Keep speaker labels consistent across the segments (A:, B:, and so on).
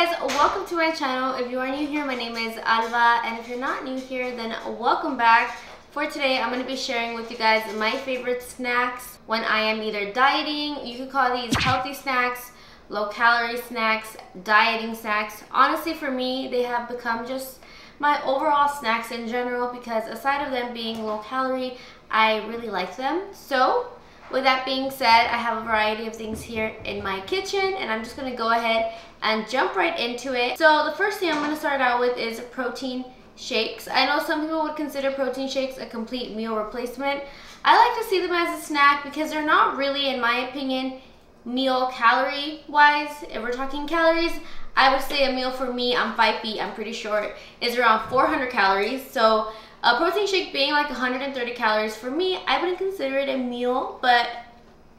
A: guys, welcome to my channel. If you are new here, my name is Alva, and if you're not new here, then welcome back. For today, I'm going to be sharing with you guys my favorite snacks when I am either dieting. You could call these healthy snacks, low-calorie snacks, dieting snacks. Honestly, for me, they have become just my overall snacks in general because aside of them being low-calorie, I really like them. So, with that being said, I have a variety of things here in my kitchen, and I'm just going to go ahead and jump right into it. So the first thing I'm going to start out with is protein shakes. I know some people would consider protein shakes a complete meal replacement. I like to see them as a snack because they're not really, in my opinion, meal calorie wise. If we're talking calories, I would say a meal for me, I'm 5 feet, I'm pretty short, is around 400 calories. So a protein shake being like 130 calories for me, I wouldn't consider it a meal, but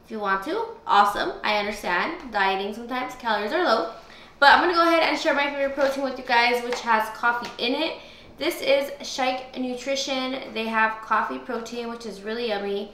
A: if you want to, awesome. I understand. Dieting sometimes, calories are low. But I'm going to go ahead and share my favorite protein with you guys, which has coffee in it. This is CHIKE Nutrition. They have coffee protein, which is really yummy,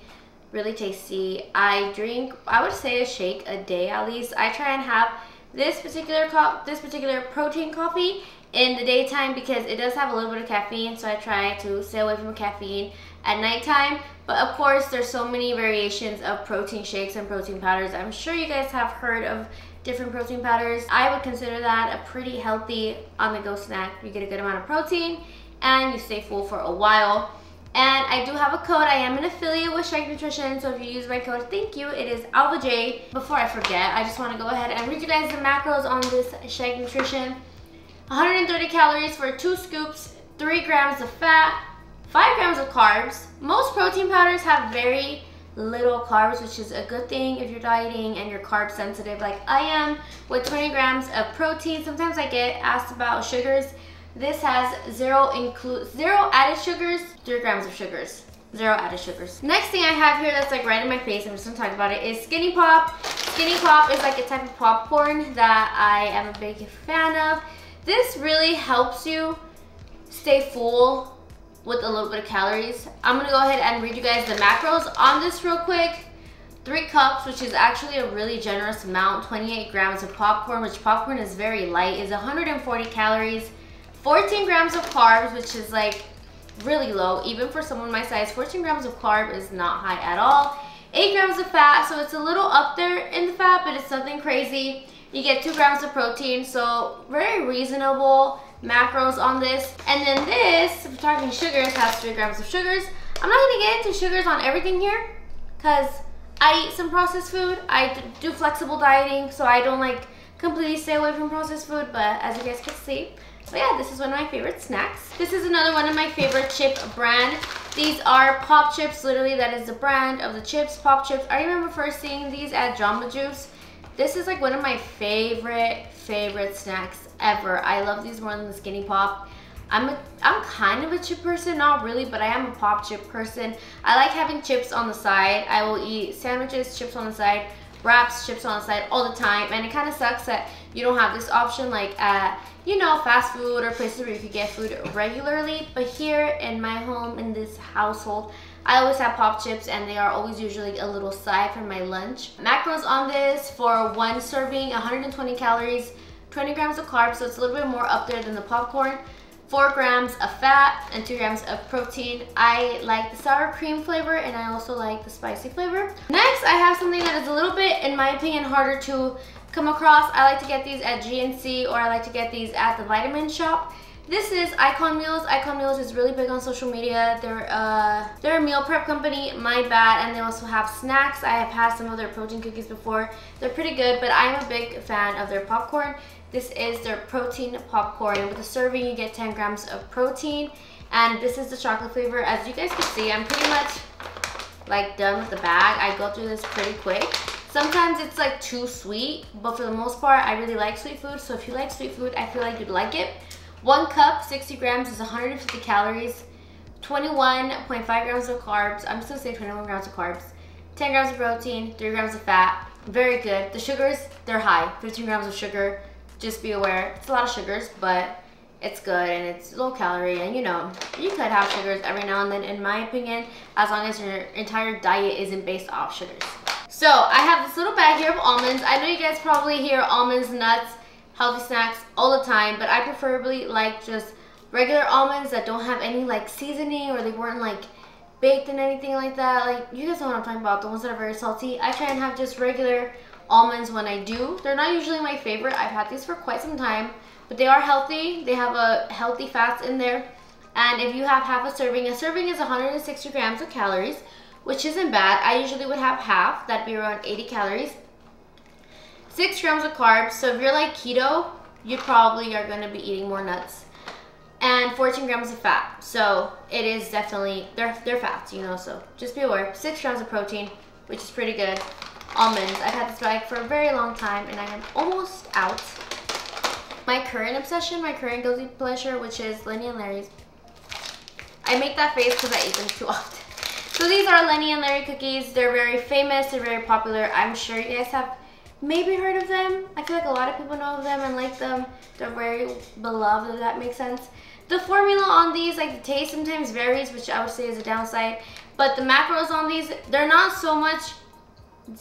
A: really tasty. I drink, I would say, a shake a day at least. I try and have this particular protein coffee in the daytime because it does have a little bit of caffeine, so I try to stay away from caffeine at nighttime. But of course, there's so many variations of protein shakes and protein powders. I'm sure you guys have heard of different protein powders. I would consider that a pretty healthy on-the-go snack. You get a good amount of protein and you stay full for a while. And I do have a code. I am an affiliate with CHIKE Nutrition, so if you use my code, thank you. It is ALVAJ. Before I forget, I just want to go ahead and read you guys the macros on this CHIKE Nutrition. 130 calories for 2 scoops, 3 grams of fat, 5 grams of carbs. Most protein powders have very little carbs, which is a good thing if you're dieting and you're carb sensitive like I am, with 20 grams of protein. Sometimes I get asked about sugars. This has zero added sugars, 3 grams of sugars, 0 added sugars. Next thing I have here that's like right in my face, I'm just gonna talk about it, is Skinny Pop. Skinny Pop is like a type of popcorn that I am a big fan of. This really helps you stay full with a little bit of calories. I'm gonna go ahead and read you guys the macros on this real quick. 3 cups, which is actually a really generous amount. 28 grams of popcorn, which popcorn is very light, is 140 calories. 14 grams of carbs, which is like really low. Even for someone my size, 14 grams of carb is not high at all. 8 grams of fat, so it's a little up there in the fat, but it's nothing crazy. You get 2 grams of protein, so very reasonable macros on this. And then this, if we're talking sugars, has 3 grams of sugars. I'm not gonna get into sugars on everything here because I eat some processed food. I do flexible dieting, so I don't like completely stay away from processed food, but as you guys can see. So yeah, this is one of my favorite snacks. This is another one of my favorite chip brand. These are Pop Chips, literally that is the brand of the chips, Pop Chips. I remember first seeing these at Jamba Juice. This is like one of my favorite snacks ever. I love these more than the Skinny Pop. I'm kind of a chip person, not really, but I am a Pop Chip person. I like having chips on the side. I will eat sandwiches, chips on the side, wraps, chips on the side all the time. And it kind of sucks that you don't have this option like at, you know, fast food or places where you could get food regularly. But here in my home, in this household, I always have Pop Chips, and they are always usually a little side for my lunch. Macros on this for 1 serving, 120 calories, 20 grams of carbs, so it's a little bit more up there than the popcorn. 4 grams of fat and 2 grams of protein. I like the sour cream flavor, and I also like the spicy flavor. Next, I have something that is a little bit, in my opinion, harder to come across. I like to get these at GNC, or I like to get these at the vitamin shop. This is Icon Meals. Icon Meals is really big on social media. They're a meal prep company, my bad, and they also have snacks. I have had some of their protein cookies before. They're pretty good, but I'm a big fan of their popcorn. This is their protein popcorn. With a serving, you get 10 grams of protein, and this is the chocolate flavor. As you guys can see, I'm pretty much like done with the bag. I go through this pretty quick. Sometimes it's like too sweet, but for the most part, I really like sweet food. So if you like sweet food, I feel like you'd like it. 1 cup, 60 grams is 150 calories, 21.5 grams of carbs. I'm just gonna say 21 grams of carbs, 10 grams of protein, 3 grams of fat. Very good. The sugars, they're high, 15 grams of sugar. Just be aware, it's a lot of sugars, but it's good and it's low calorie, and you know, you could have sugars every now and then, in my opinion, as long as your entire diet isn't based off sugars. So I have this little bag here of almonds. I know you guys probably hear almonds, nuts, healthy snacks all the time, but I preferably like just regular almonds that don't have any like seasoning, or they weren't like baked in anything like that. Like, you guys know what I'm talking about, the ones that are very salty. I try and have just regular almonds when I do. They're not usually my favorite. I've had these for quite some time, but they are healthy. They have a healthy fats in there. And if you have half a serving is 160 grams of calories, which isn't bad. I usually would have half. That'd be around 80 calories. 6 grams of carbs. So if you're like keto, you probably are going to be eating more nuts. And 14 grams of fat. So it is definitely, they're fats, you know, so just be aware. 6 grams of protein, which is pretty good. Almonds. I've had this bag for a very long time and I am almost out. My current obsession, my current guilty pleasure, which is Lenny and Larry's. I make that face because I eat them too often. So these are Lenny and Larry cookies. They're very famous, they're very popular. I'm sure you guys have maybe heard of them. I feel like a lot of people know of them and like them. They're very beloved, if that makes sense. The formula on these, like the taste sometimes varies, which I would say is a downside. But the macros on these, they're not so much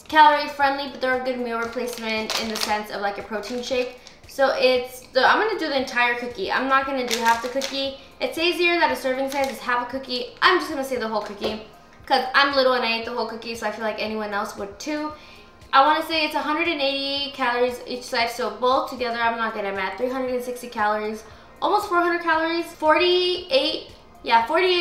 A: calorie friendly, but they're a good meal replacement in the sense of like a protein shake. So I'm gonna do the entire cookie. I'm not gonna do half the cookie. It says here that a serving size is half a cookie. I'm just gonna say the whole cookie because I'm little and I ate the whole cookie, so I feel like anyone else would too. I wanna say it's 180 calories each side, so both together, I'm not good at math, 360 calories. Almost 400 calories, 48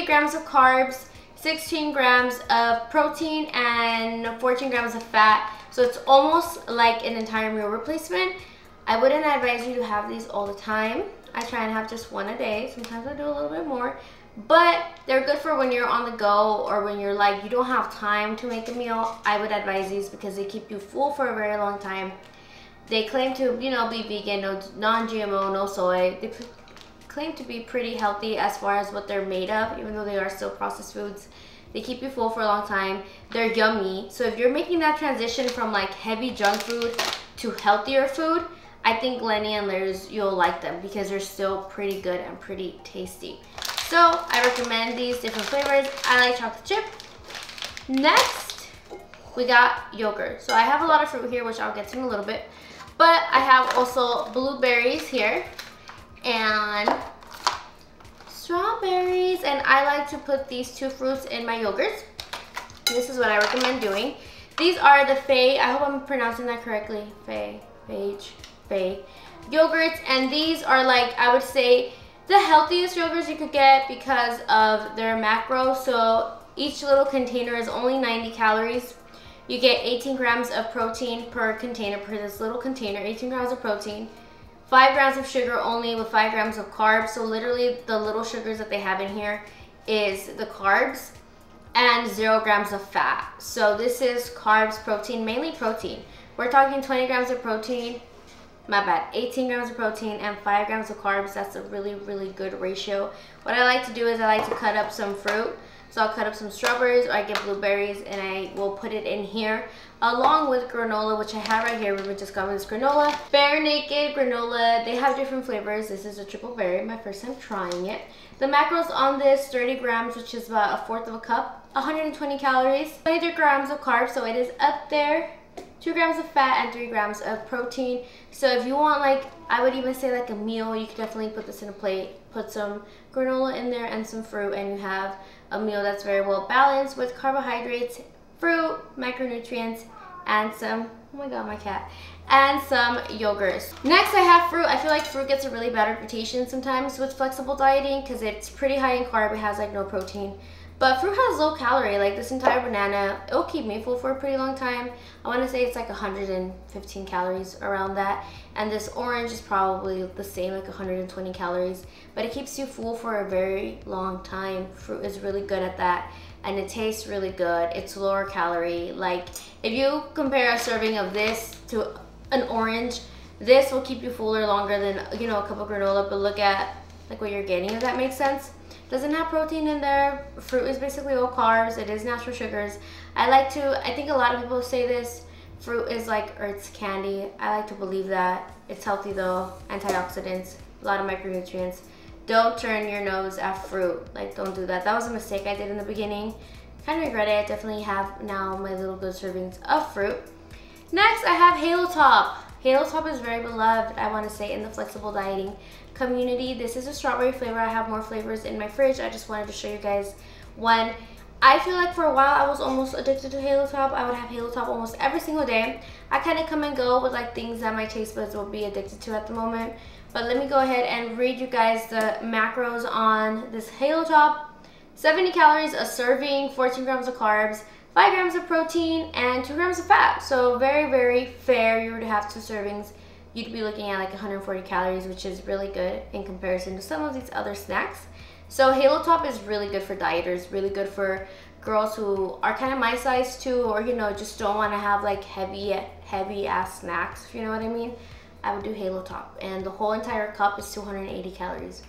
A: grams of carbs, 16 grams of protein, and 14 grams of fat. So it's almost like an entire meal replacement. I wouldn't advise you to have these all the time. I try and have just one a day. Sometimes I do a little bit more, but they're good for when you're on the go or when you're like, you don't have time to make a meal. I would advise these because they keep you full for a very long time. They claim to, you know, be vegan, no non-GMO, no soy. They claim to be pretty healthy as far as what they're made of, even though they are still processed foods. They keep you full for a long time. They're yummy. So if you're making that transition from like heavy junk food to healthier food, I think Lenny and Larry's, you'll like them because they're still pretty good and pretty tasty. So I recommend these different flavors. I like chocolate chip. Next, we got yogurt. So I have a lot of fruit here, which I'll get to in a little bit. But I have also blueberries here and strawberries, and I like to put these two fruits in my yogurts. This is what I recommend doing. These are the FAGE, I hope I'm pronouncing that correctly, FAGE yogurts, and these are like, I would say, the healthiest yogurts you could get because of their macros. So each little container is only 90 calories. You get 18 grams of protein per container, per this little container, 18 grams of protein. 5 grams of sugar only with 5 grams of carbs. So literally the little sugars that they have in here is the carbs, and 0 grams of fat. So this is carbs, protein, mainly protein. We're talking 20 grams of protein, 18 grams of protein and 5 grams of carbs. That's a really, really good ratio. What I like to do is I like to cut up some fruit. So I'll cut up some strawberries, or I get blueberries, and I will put it in here along with granola, which I have right here. We just got this granola. Bare Naked granola. They have different flavors. This is a triple berry, my first time trying it. The macros on this, 30 grams, which is about 1/4 of a cup, 120 calories, 23 grams of carbs, so it is up there. 2 grams of fat and 3 grams of protein. So if you want, like, I would even say like a meal, you could definitely put this in a plate, put some granola in there and some fruit, and you have a meal that's very well balanced with carbohydrates, fruit, micronutrients, and some, oh my god, my cat, and some yogurts. Next, I have fruit. I feel like fruit gets a really bad reputation sometimes with flexible dieting because it's pretty high in carb. It has like no protein. But fruit has low calorie. Like this entire banana, it'll keep me full for a pretty long time. I want to say it's like 115 calories, around that. And this orange is probably the same, like 120 calories. But it keeps you full for a very long time. Fruit is really good at that. And it tastes really good. It's lower calorie. Like if you compare a serving of this to an orange, this will keep you fuller longer than, you know, a cup of granola. But look at like what you're getting, if that makes sense. Doesn't have protein in there. Fruit is basically all carbs. It is natural sugars. I think a lot of people say this, fruit is like Earth's candy. I like to believe that. It's healthy though. Antioxidants, a lot of micronutrients. Don't turn your nose at fruit. Like, don't do that. That was a mistake I did in the beginning. Kind of regret it. I definitely have now my little good servings of fruit. Next, I have Halo Top. Halo Top is very beloved, I want to say, in the flexible dieting community. This is a strawberry flavor. I have more flavors in my fridge. I just wanted to show you guys one. I feel like for a while I was almost addicted to Halo Top. I would have Halo Top almost every single day. I kind of come and go with like things that my taste buds will be addicted to at the moment. But let me go ahead and read you guys the macros on this Halo Top. 70 calories a serving, 14 grams of carbs, 5 grams of protein, and 2 grams of fat. So very, very fair. You were to have 2 servings, you'd be looking at like 140 calories, which is really good in comparison to some of these other snacks. So Halo Top is really good for dieters, really good for girls who are kind of my size too, or you know, just don't want to have like heavy ass snacks, if you know what I mean. I would do Halo Top, and the whole entire cup is 280 calories.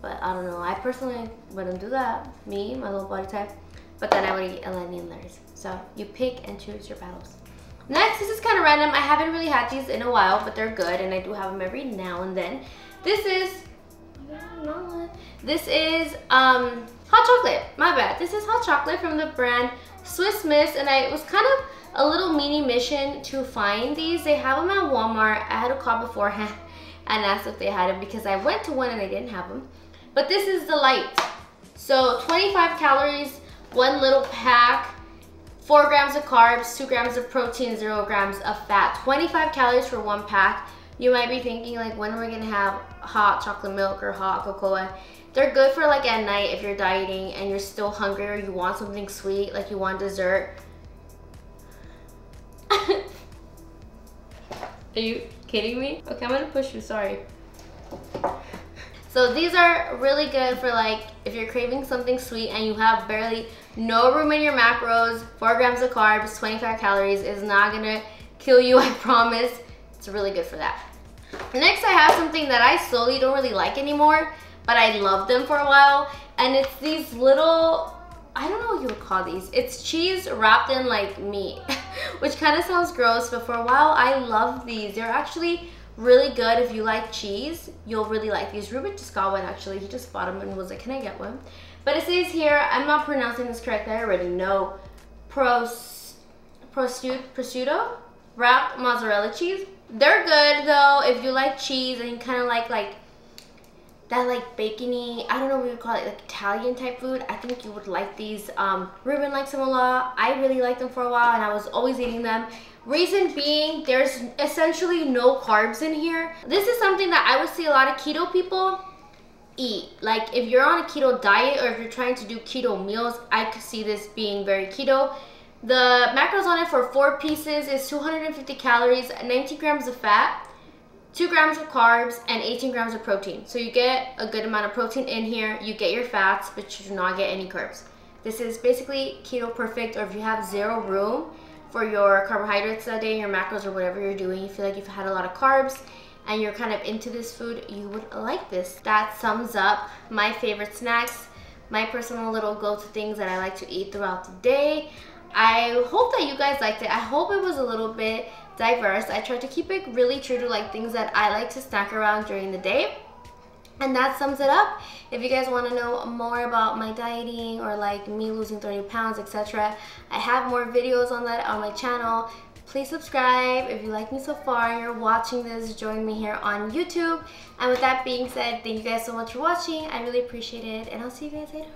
A: But I don't know, I personally wouldn't do that, me, my little body type. But then I would eat LENNY and Larry's. So you pick and choose your battles. Next, this is kind of random. I haven't really had these in a while, but they're good, and I do have them every now and then. This is hot chocolate. My bad. This is hot chocolate from the brand Swiss Miss, and it was kind of a little mini mission to find these. They have them at Walmart. I had to call beforehand and ask if they had them because I went to one and they didn't have them. But this is the light. So 25 calories, one little pack, 4 grams of carbs, 2 grams of protein, 0 grams of fat. 25 calories for one pack. You might be thinking like, when are we gonna have hot chocolate milk or hot cocoa? They're good for like at night if you're dieting and you're still hungry or you want something sweet, like you want dessert. Are you kidding me? Okay, I'm gonna push you, sorry. So these are really good for like if you're craving something sweet and you have barely no room in your macros. 4 grams of carbs, 25 calories is not gonna kill you, I promise. It's really good for that. Next, I have something that I slowly don't really like anymore, but I loved them for a while, and it's these little, I don't know what you would call these. It's cheese wrapped in like meat, which kind of sounds gross, but for a while I love these. They're actually really good. If you like cheese, you'll really like these. Ruben just got one actually. He just bought them and was like, can I get one? But it says here, I'm not pronouncing this correctly, I already know, prosciutto wrapped mozzarella cheese. They're good though if you like cheese and you kind of like that like bacony, I don't know what you call it, like Italian type food. I think you would like these. Ruben likes them a lot. I really liked them for a while and I was always eating them. Reason being, there's essentially no carbs in here. This is something that I would see a lot of keto people eat. Like if you're on a keto diet or if you're trying to do keto meals, I could see this being very keto. The macros on it for 4 pieces is 250 calories, 19 grams of fat, 2 grams of carbs, and 18 grams of protein. So you get a good amount of protein in here, you get your fats, but you do not get any carbs. This is basically keto perfect, or if you have 0 room for your carbohydrates that day, your macros or whatever you're doing, you feel like you've had a lot of carbs and you're kind of into this food, you would like this. That sums up my favorite snacks, my personal little go-to things that I like to eat throughout the day. I hope that you guys liked it. I hope it was a little bit diverse. I tried to keep it really true to like things that I like to snack around during the day. And that sums it up. If you guys want to know more about my dieting or like me losing 30 pounds, etc., I have more videos on that on my channel. Please subscribe. If you like me so far and you're watching this, join me here on YouTube. And with that being said, thank you guys so much for watching. I really appreciate it, and I'll see you guys later.